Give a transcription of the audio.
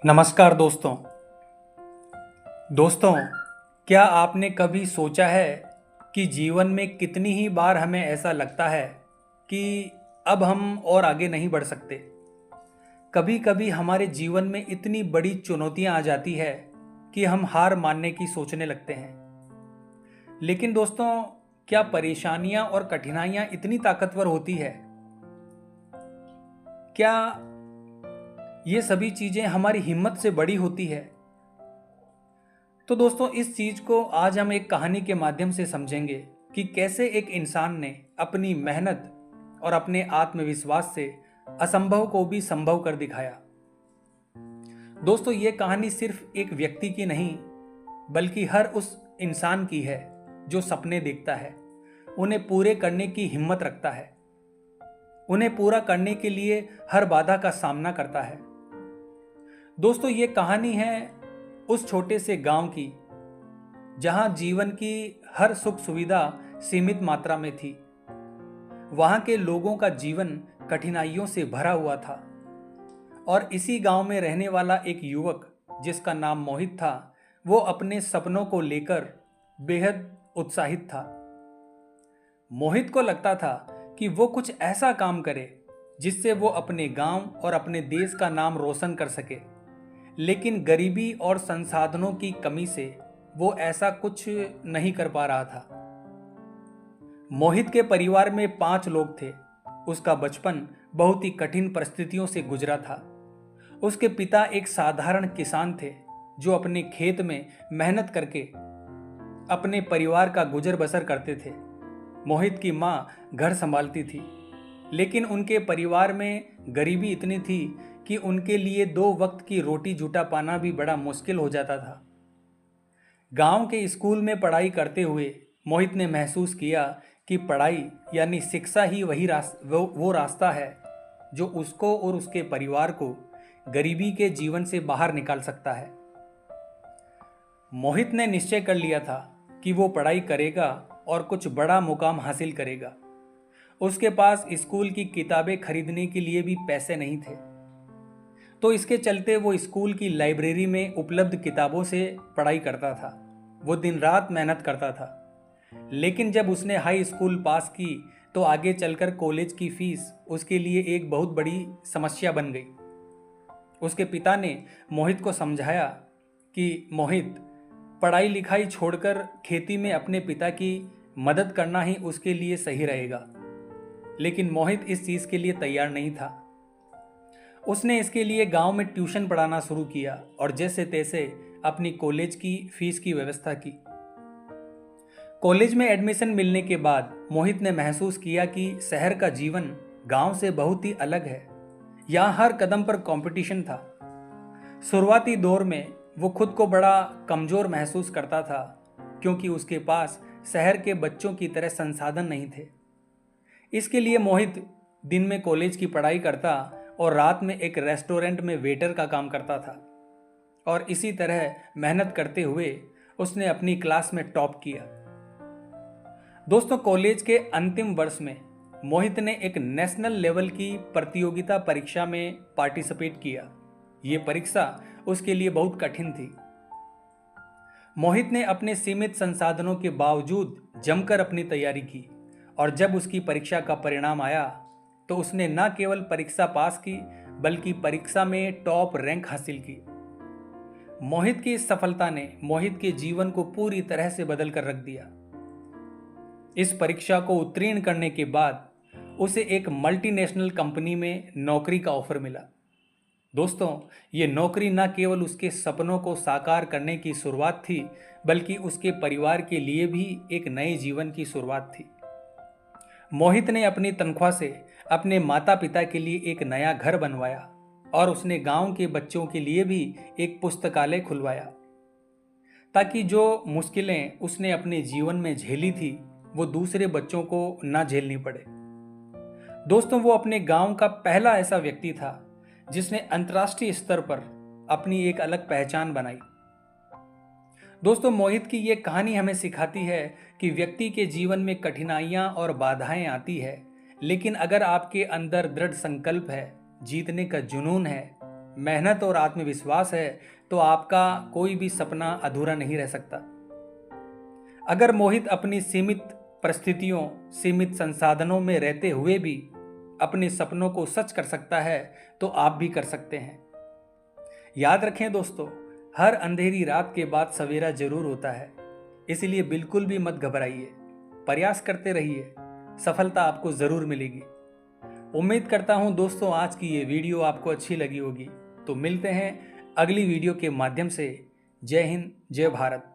नमस्कार दोस्तों। क्या आपने कभी सोचा है कि जीवन में कितनी ही बार हमें ऐसा लगता है कि अब हम और आगे नहीं बढ़ सकते। कभी कभी हमारे जीवन में इतनी बड़ी चुनौतियां आ जाती है कि हम हार मानने की सोचने लगते हैं। लेकिन दोस्तों, क्या परेशानियां और कठिनाइयां इतनी ताकतवर होती है? क्या ये सभी चीजें हमारी हिम्मत से बड़ी होती है? तो दोस्तों, इस चीज को आज हम एक कहानी के माध्यम से समझेंगे कि कैसे एक इंसान ने अपनी मेहनत और अपने आत्मविश्वास से असंभव को भी संभव कर दिखाया। दोस्तों, ये कहानी सिर्फ एक व्यक्ति की नहीं, बल्कि हर उस इंसान की है जो सपने देखता है, उन्हें पूरे करने की हिम्मत रखता है, उन्हें पूरा करने के लिए हर बाधा का सामना करता है। दोस्तों, ये कहानी है उस छोटे से गांव की जहां जीवन की हर सुख सुविधा सीमित मात्रा में थी। वहां के लोगों का जीवन कठिनाइयों से भरा हुआ था और इसी गांव में रहने वाला एक युवक जिसका नाम मोहित था, वो अपने सपनों को लेकर बेहद उत्साहित था। मोहित को लगता था कि वो कुछ ऐसा काम करे जिससे वो अपने गांव और अपने देश का नाम रोशन कर सके। लेकिन गरीबी और संसाधनों की कमी से वो ऐसा कुछ नहीं कर पा रहा था। मोहित के परिवार में 5 लोग थे। उसका बचपन बहुत ही कठिन परिस्थितियों से गुजरा था। उसके पिता एक साधारण किसान थे जो अपने खेत में मेहनत करके अपने परिवार का गुजर बसर करते थे। मोहित की माँ घर संभालती थी, लेकिन उनके परिवार में गरीबी इतनी थी कि उनके लिए 2 वक्त की रोटी जुटा पाना भी बड़ा मुश्किल हो जाता था। गांव के स्कूल में पढ़ाई करते हुए मोहित ने महसूस किया कि पढ़ाई यानी शिक्षा ही वो रास्ता है जो उसको और उसके परिवार को गरीबी के जीवन से बाहर निकाल सकता है। मोहित ने निश्चय कर लिया था कि वो पढ़ाई करेगा और कुछ बड़ा मुकाम हासिल करेगा। उसके पास स्कूल की किताबें खरीदने के लिए भी पैसे नहीं थे, तो इसके चलते वो स्कूल की लाइब्रेरी में उपलब्ध किताबों से पढ़ाई करता था। वो दिन रात मेहनत करता था। लेकिन जब उसने हाई स्कूल पास की तो आगे चलकर कॉलेज की फीस उसके लिए एक बहुत बड़ी समस्या बन गई। उसके पिता ने मोहित को समझाया कि मोहित, पढ़ाई लिखाई छोड़कर खेती में अपने पिता की मदद करना ही उसके लिए सही रहेगा। लेकिन मोहित इस चीज़ के लिए तैयार नहीं था। उसने इसके लिए गांव में ट्यूशन पढ़ाना शुरू किया और जैसे तैसे अपनी कॉलेज की फीस की व्यवस्था की। कॉलेज में एडमिशन मिलने के बाद मोहित ने महसूस किया कि शहर का जीवन गांव से बहुत ही अलग है। यहाँ हर कदम पर कंपटीशन था। शुरुआती दौर में वो खुद को बड़ा कमजोर महसूस करता था, क्योंकि उसके पास शहर के बच्चों की तरह संसाधन नहीं थे। इसके लिए मोहित दिन में कॉलेज की पढ़ाई करता और रात में एक रेस्टोरेंट में वेटर का काम करता था। और इसी तरह मेहनत करते हुए उसने अपनी क्लास में टॉप किया। दोस्तों, कॉलेज के अंतिम वर्ष में मोहित ने एक नेशनल लेवल की प्रतियोगिता परीक्षा में पार्टिसिपेट किया। ये परीक्षा उसके लिए बहुत कठिन थी। मोहित ने अपने सीमित संसाधनों के बावजूद जमकर अपनी तैयारी की और जब उसकी परीक्षा का परिणाम आया तो उसने न केवल परीक्षा पास की बल्कि परीक्षा में टॉप रैंक हासिल की। मोहित की इस सफलता ने मोहित के जीवन को पूरी तरह से बदल कर रख दिया। इस परीक्षा को उत्तीर्ण करने के बाद उसे एक मल्टीनेशनल कंपनी में नौकरी का ऑफर मिला। दोस्तों, ये नौकरी न केवल उसके सपनों को साकार करने की शुरुआत थी, बल्कि उसके परिवार के लिए भी एक नए जीवन की शुरुआत थी। मोहित ने अपनी तनख्वाह से अपने माता पिता के लिए एक नया घर बनवाया और उसने गांव के बच्चों के लिए भी एक पुस्तकालय खुलवाया, ताकि जो मुश्किलें उसने अपने जीवन में झेली थी वो दूसरे बच्चों को ना झेलनी पड़े। दोस्तों, वो अपने गांव का पहला ऐसा व्यक्ति था जिसने अंतर्राष्ट्रीय स्तर पर अपनी एक अलग पहचान बनाई। दोस्तों, मोहित की ये कहानी हमें सिखाती है कि व्यक्ति के जीवन में कठिनाइयां और बाधाएं आती है, लेकिन अगर आपके अंदर दृढ़ संकल्प है, जीतने का जुनून है, मेहनत और आत्मविश्वास है तो आपका कोई भी सपना अधूरा नहीं रह सकता। अगर मोहित अपनी सीमित परिस्थितियों, सीमित संसाधनों में रहते हुए भी अपने सपनों को सच कर सकता है तो आप भी कर सकते हैं। याद रखें दोस्तों, हर अंधेरी रात के बाद सवेरा जरूर होता है, इसलिए बिल्कुल भी मत घबराइए, प्रयास करते रहिए, सफलता आपको जरूर मिलेगी। उम्मीद करता हूं दोस्तों आज की ये वीडियो आपको अच्छी लगी होगी। तो मिलते हैं अगली वीडियो के माध्यम से। जय हिंद, जय भारत।